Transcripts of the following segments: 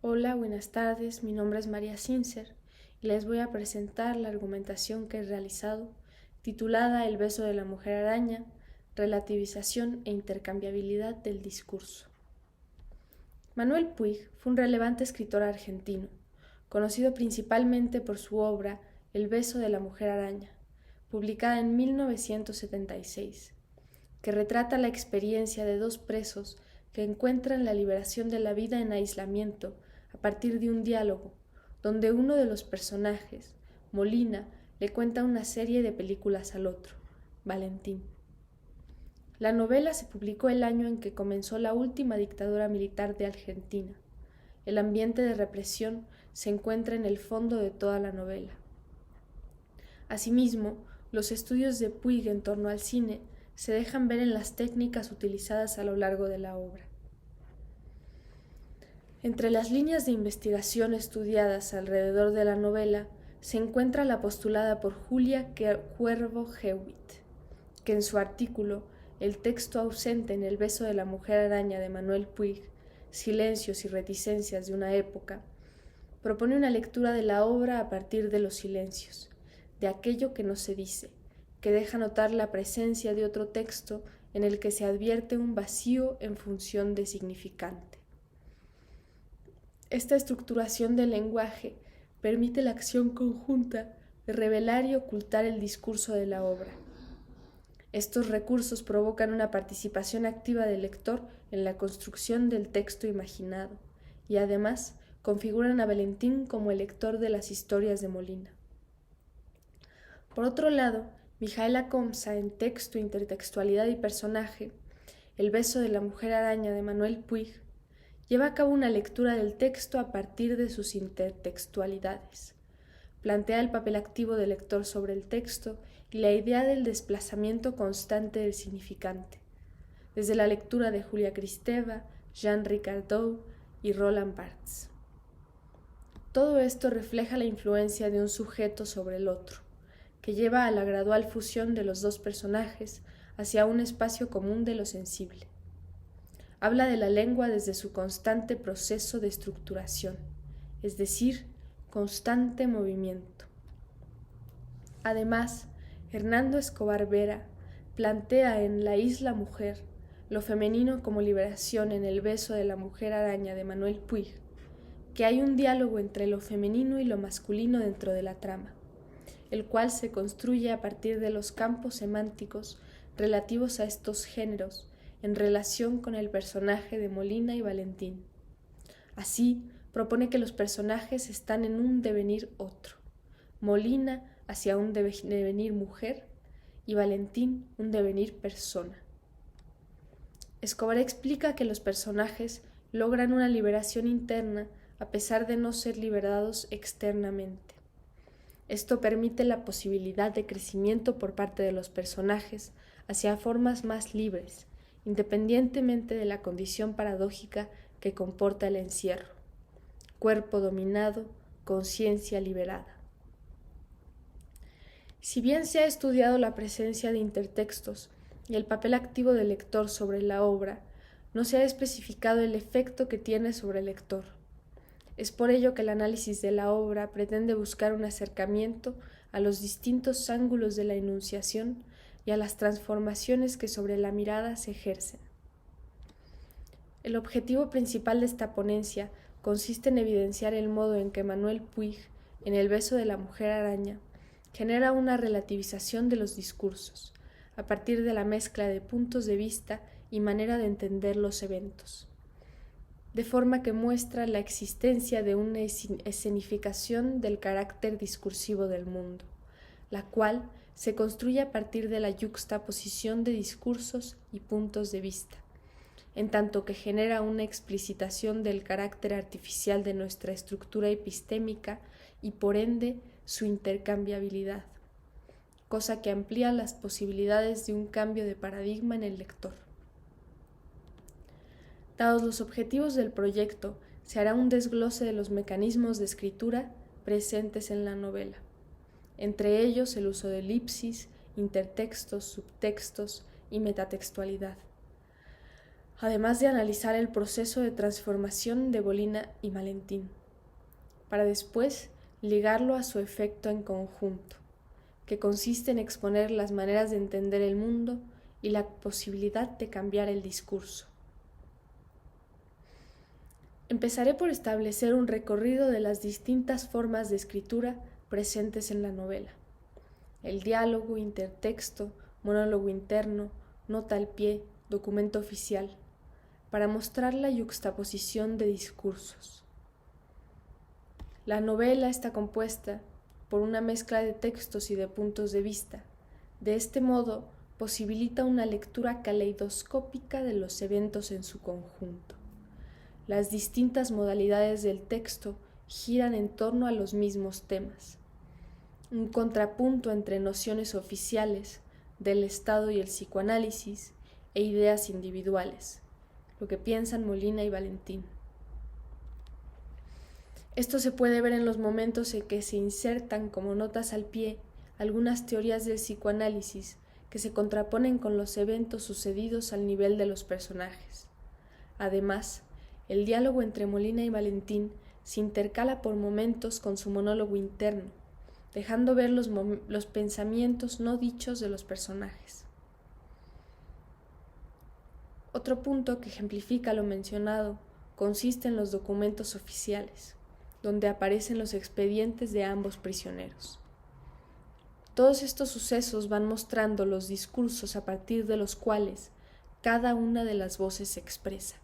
Hola, buenas tardes, mi nombre es María Sincer y les voy a presentar la argumentación que he realizado, titulada El beso de la mujer araña, relativización e intercambiabilidad del discurso. Manuel Puig fue un relevante escritor argentino, conocido principalmente por su obra El beso de la mujer araña, publicada en 1976, que retrata la experiencia de dos presos que encuentran la liberación de la vida en aislamiento a partir de un diálogo, donde uno de los personajes, Molina, le cuenta una serie de películas al otro, Valentín. La novela se publicó el año en que comenzó la última dictadura militar de Argentina. El ambiente de represión se encuentra en el fondo de toda la novela. Asimismo, los estudios de Puig en torno al cine se dejan ver en las técnicas utilizadas a lo largo de la obra. Entre las líneas de investigación estudiadas alrededor de la novela se encuentra la postulada por Julia Cuervo Hewitt, que en su artículo El texto ausente en El beso de la mujer araña de Manuel Puig, Silencios y reticencias de una época, propone una lectura de la obra a partir de los silencios, de aquello que no se dice, que deja notar la presencia de otro texto en el que se advierte un vacío en función de significante. Esta estructuración del lenguaje permite la acción conjunta de revelar y ocultar el discurso de la obra. Estos recursos provocan una participación activa del lector en la construcción del texto imaginado y además configuran a Valentín como el lector de las historias de Molina. Por otro lado, Mijaela Comsa, en Texto, Intertextualidad y Personaje, El beso de la mujer araña de Manuel Puig, lleva a cabo una lectura del texto a partir de sus intertextualidades. Plantea el papel activo del lector sobre el texto y la idea del desplazamiento constante del significante, desde la lectura de Julia Kristeva, Jean Ricardou y Roland Barthes. Todo esto refleja la influencia de un sujeto sobre el otro, que lleva a la gradual fusión de los dos personajes hacia un espacio común de lo sensible. Habla de la lengua desde su constante proceso de estructuración, es decir, constante movimiento. Además, Hernando Escobar Vera plantea en La isla mujer lo femenino como liberación en El beso de la mujer araña de Manuel Puig, que hay un diálogo entre lo femenino y lo masculino dentro de la trama, el cual se construye a partir de los campos semánticos relativos a estos géneros en relación con el personaje de Molina y Valentín. Así, propone que los personajes están en un devenir otro, Molina hacia un devenir mujer y Valentín un devenir persona. Escobar explica que los personajes logran una liberación interna a pesar de no ser liberados externamente. Esto permite la posibilidad de crecimiento por parte de los personajes hacia formas más libres, independientemente de la condición paradójica que comporta el encierro. Cuerpo dominado, conciencia liberada. Si bien se ha estudiado la presencia de intertextos y el papel activo del lector sobre la obra, no se ha especificado el efecto que tiene sobre el lector. Es por ello que el análisis de la obra pretende buscar un acercamiento a los distintos ángulos de la enunciación y a las transformaciones que sobre la mirada se ejercen. El objetivo principal de esta ponencia consiste en evidenciar el modo en que Manuel Puig, en El beso de la mujer araña, genera una relativización de los discursos, a partir de la mezcla de puntos de vista y manera de entender los eventos, de forma que muestra la existencia de una escenificación del carácter discursivo del mundo, la cual se construye a partir de la yuxtaposición de discursos y puntos de vista, en tanto que genera una explicitación del carácter artificial de nuestra estructura epistémica y por ende su intercambiabilidad, cosa que amplía las posibilidades de un cambio de paradigma en el lector. Dados los objetivos del proyecto, se hará un desglose de los mecanismos de escritura presentes en la novela, entre ellos el uso de elipsis, intertextos, subtextos y metatextualidad. además de analizar el proceso de transformación de Molina y Valentín, para después ligarlo a su efecto en conjunto, que consiste en exponer las maneras de entender el mundo y la posibilidad de cambiar el discurso. Empezaré por establecer un recorrido de las distintas formas de escritura presentes en la novela: el diálogo, intertexto, monólogo interno, nota al pie, documento oficial, para mostrar la yuxtaposición de discursos. La novela está compuesta por una mezcla de textos y de puntos de vista. De este modo, posibilita una lectura caleidoscópica de los eventos en su conjunto. Las distintas modalidades del texto giran en torno a los mismos temas. Un contrapunto entre nociones oficiales del Estado y el psicoanálisis e ideas individuales, lo que piensan Molina y Valentín. Esto se puede ver en los momentos en que se insertan como notas al pie algunas teorías del psicoanálisis que se contraponen con los eventos sucedidos al nivel de los personajes. Además, el diálogo entre Molina y Valentín se intercala por momentos con su monólogo interno, dejando ver los pensamientos no dichos de los personajes. Otro punto que ejemplifica lo mencionado consiste en los documentos oficiales, donde aparecen los expedientes de ambos prisioneros. Todos estos sucesos van mostrando los discursos a partir de los cuales cada una de las voces se expresa,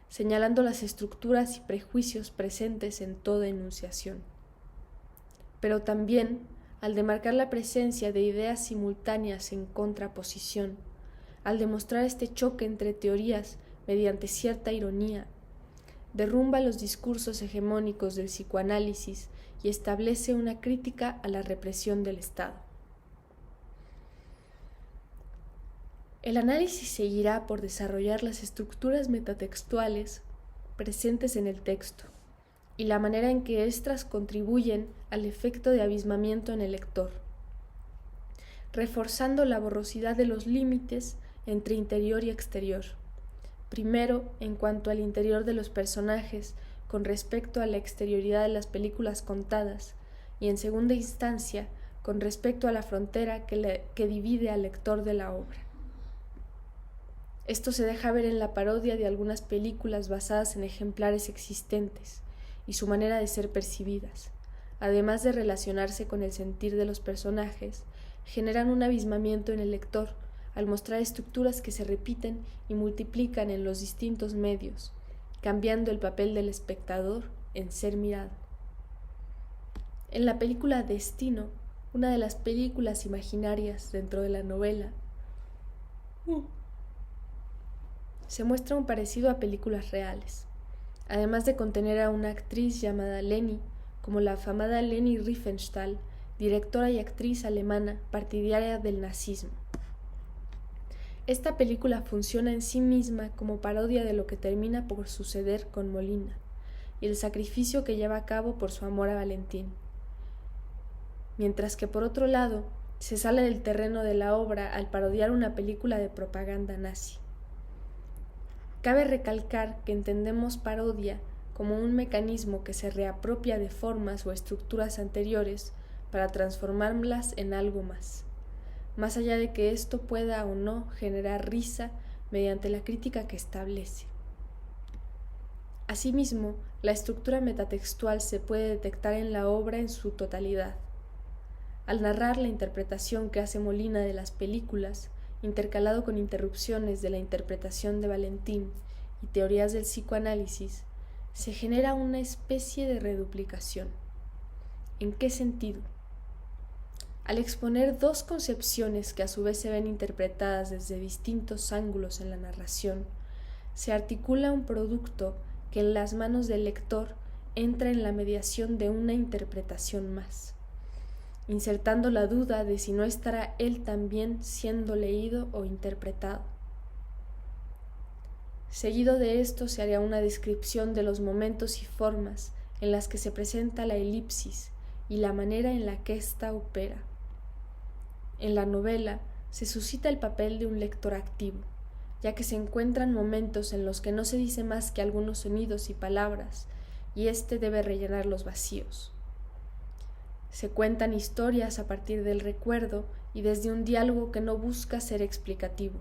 señalando las estructuras y prejuicios presentes en toda enunciación. Pero también, al demarcar la presencia de ideas simultáneas en contraposición, al demostrar este choque entre teorías mediante cierta ironía, derrumba los discursos hegemónicos del psicoanálisis y establece una crítica a la represión del Estado. El análisis seguirá por desarrollar las estructuras metatextuales presentes en el texto y la manera en que éstas contribuyen al efecto de abismamiento en el lector, reforzando la borrosidad de los límites entre interior y exterior, primero en cuanto al interior de los personajes con respecto a la exterioridad de las películas contadas y en segunda instancia con respecto a la frontera que divide al lector de la obra. Esto se deja ver en la parodia de algunas películas basadas en ejemplares existentes y su manera de ser percibidas, además de relacionarse con el sentir de los personajes, generan un abismamiento en el lector al mostrar estructuras que se repiten y multiplican en los distintos medios, cambiando el papel del espectador en ser mirado. En la película Destino, una de las películas imaginarias dentro de la novela, se muestra un parecido a películas reales, además de contener a una actriz llamada Leni, como la afamada Leni Riefenstahl, directora y actriz alemana partidaria del nazismo. Esta película funciona en sí misma como parodia de lo que termina por suceder con Molina y el sacrificio que lleva a cabo por su amor a Valentín, mientras que por otro lado se sale del terreno de la obra al parodiar una película de propaganda nazi. Cabe recalcar que entendemos parodia como un mecanismo que se reapropia de formas o estructuras anteriores para transformarlas en algo más allá de que esto pueda o no generar risa mediante la crítica que establece. Asimismo, la estructura metatextual se puede detectar en la obra en su totalidad. Al narrar la interpretación que hace Molina de las películas, intercalado con interrupciones de la interpretación de Valentín y teorías del psicoanálisis, se genera una especie de reduplicación. ¿En qué sentido? Al exponer dos concepciones que a su vez se ven interpretadas desde distintos ángulos en la narración, se articula un producto que en las manos del lector entra en la mediación de una interpretación más, insertando la duda de si no estará él también siendo leído o interpretado. Seguido de esto se hará una descripción de los momentos y formas en las que se presenta la elipsis y la manera en la que ésta opera. En la novela se suscita el papel de un lector activo, ya que se encuentran momentos en los que no se dice más que algunos sonidos y palabras, y éste debe rellenar los vacíos. Se cuentan historias a partir del recuerdo y desde un diálogo que no busca ser explicativo,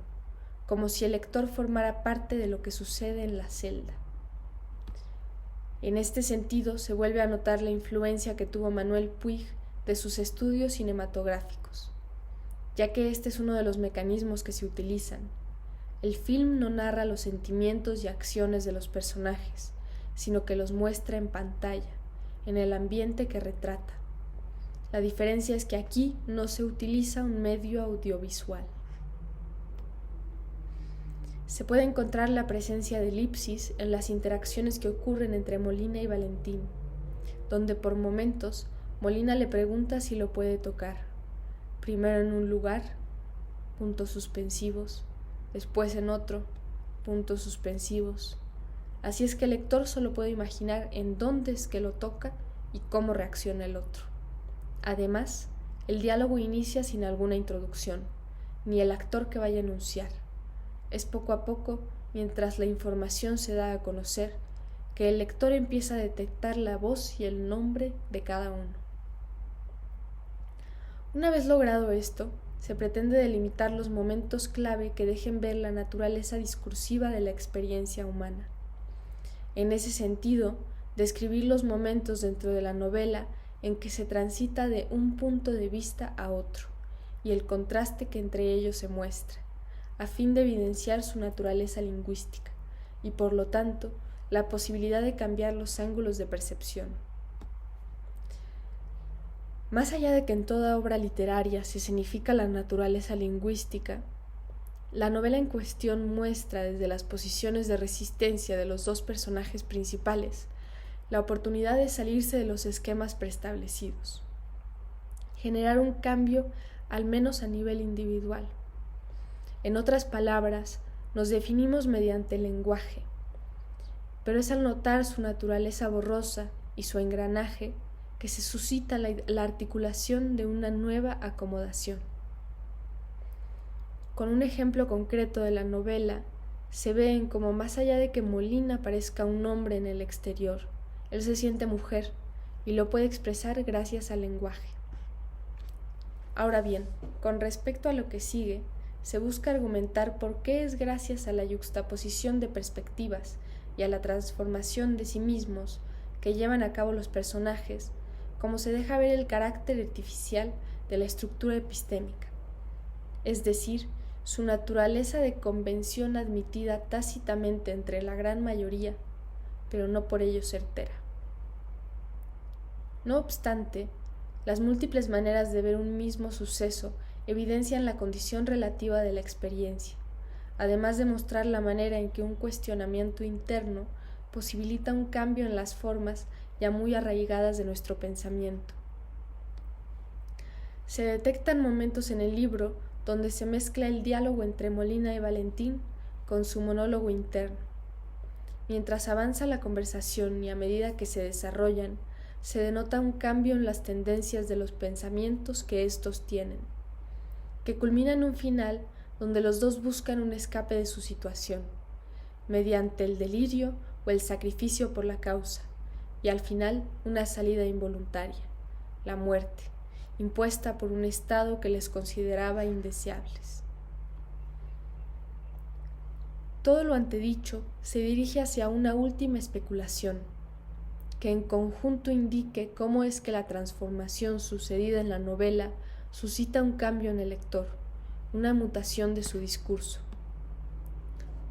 como si el lector formara parte de lo que sucede en la celda. En este sentido, se vuelve a notar la influencia que tuvo Manuel Puig de sus estudios cinematográficos, ya que este es uno de los mecanismos que se utilizan. El film no narra los sentimientos y acciones de los personajes, sino que los muestra en pantalla, en el ambiente que retrata. La diferencia es que aquí no se utiliza un medio audiovisual. Se puede encontrar la presencia de elipsis en las interacciones que ocurren entre Molina y Valentín, donde por momentos Molina le pregunta si lo puede tocar, primero en un lugar, puntos suspensivos, después en otro, puntos suspensivos. Así es que el lector solo puede imaginar en dónde es que lo toca y cómo reacciona el otro. Además, el diálogo inicia sin alguna introducción, ni el actor que vaya a enunciar. Es poco a poco, mientras la información se da a conocer, que el lector empieza a detectar la voz y el nombre de cada uno. Una vez logrado esto, se pretende delimitar los momentos clave que dejen ver la naturaleza discursiva de la experiencia humana. En ese sentido, describir los momentos dentro de la novela en que se transita de un punto de vista a otro, y el contraste que entre ellos se muestra, a fin de evidenciar su naturaleza lingüística, y por lo tanto, la posibilidad de cambiar los ángulos de percepción. Más allá de que en toda obra literaria se significa la naturaleza lingüística, la novela en cuestión muestra desde las posiciones de resistencia de los dos personajes principales la oportunidad de salirse de los esquemas preestablecidos, generar un cambio al menos a nivel individual. En otras palabras, nos definimos mediante el lenguaje, pero es al notar su naturaleza borrosa y su engranaje que se suscita la articulación de una nueva acomodación. Con un ejemplo concreto de la novela, se ve en cómo más allá de que Molina parezca un hombre en el exterior, él se siente mujer y lo puede expresar gracias al lenguaje. Ahora bien, con respecto a lo que sigue, se busca argumentar por qué es gracias a la yuxtaposición de perspectivas y a la transformación de sí mismos que llevan a cabo los personajes, como se deja ver el carácter artificial de la estructura epistémica, es decir, su naturaleza de convención admitida tácitamente entre la gran mayoría, pero no por ello certera. No obstante, las múltiples maneras de ver un mismo suceso evidencian la condición relativa de la experiencia, además de mostrar la manera en que un cuestionamiento interno posibilita un cambio en las formas ya muy arraigadas de nuestro pensamiento. Se detectan momentos en el libro donde se mezcla el diálogo entre Molina y Valentín con su monólogo interno. Mientras avanza la conversación y a medida que se desarrollan, se denota un cambio en las tendencias de los pensamientos que éstos tienen, que culmina en un final donde los dos buscan un escape de su situación, mediante el delirio o el sacrificio por la causa, y al final una salida involuntaria, la muerte, impuesta por un estado que les consideraba indeseables. Todo lo antedicho se dirige hacia una última especulación, que en conjunto indique cómo es que la transformación sucedida en la novela suscita un cambio en el lector, una mutación de su discurso.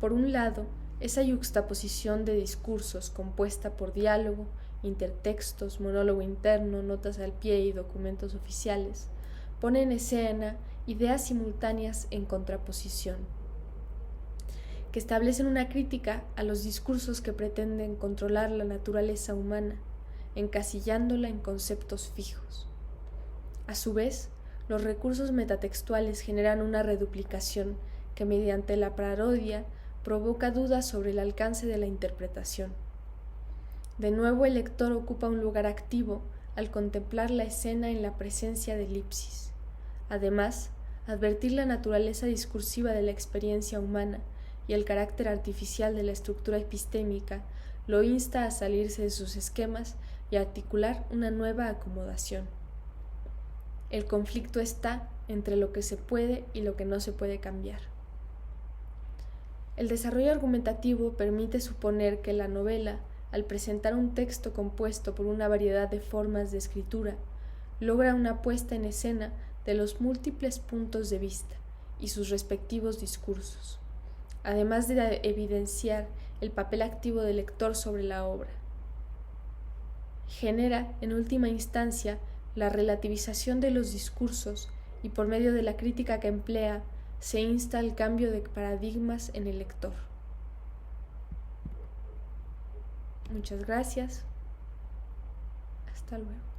Por un lado, esa yuxtaposición de discursos compuesta por diálogo, intertextos, monólogo interno, notas al pie y documentos oficiales, pone en escena ideas simultáneas en contraposición, que establecen una crítica a los discursos que pretenden controlar la naturaleza humana, encasillándola en conceptos fijos. A su vez, los recursos metatextuales generan una reduplicación que mediante la parodia provoca dudas sobre el alcance de la interpretación. De nuevo el lector ocupa un lugar activo al contemplar la escena en la presencia de elipsis. Además, advertir la naturaleza discursiva de la experiencia humana y el carácter artificial de la estructura epistémica lo insta a salirse de sus esquemas y a articular una nueva acomodación. El conflicto está entre lo que se puede y lo que no se puede cambiar. El desarrollo argumentativo permite suponer que la novela, al presentar un texto compuesto por una variedad de formas de escritura, logra una puesta en escena de los múltiples puntos de vista y sus respectivos discursos, además de evidenciar el papel activo del lector sobre la obra. Genera, en última instancia, la relativización de los discursos y por medio de la crítica que emplea, se insta al cambio de paradigmas en el lector. Muchas gracias. Hasta luego.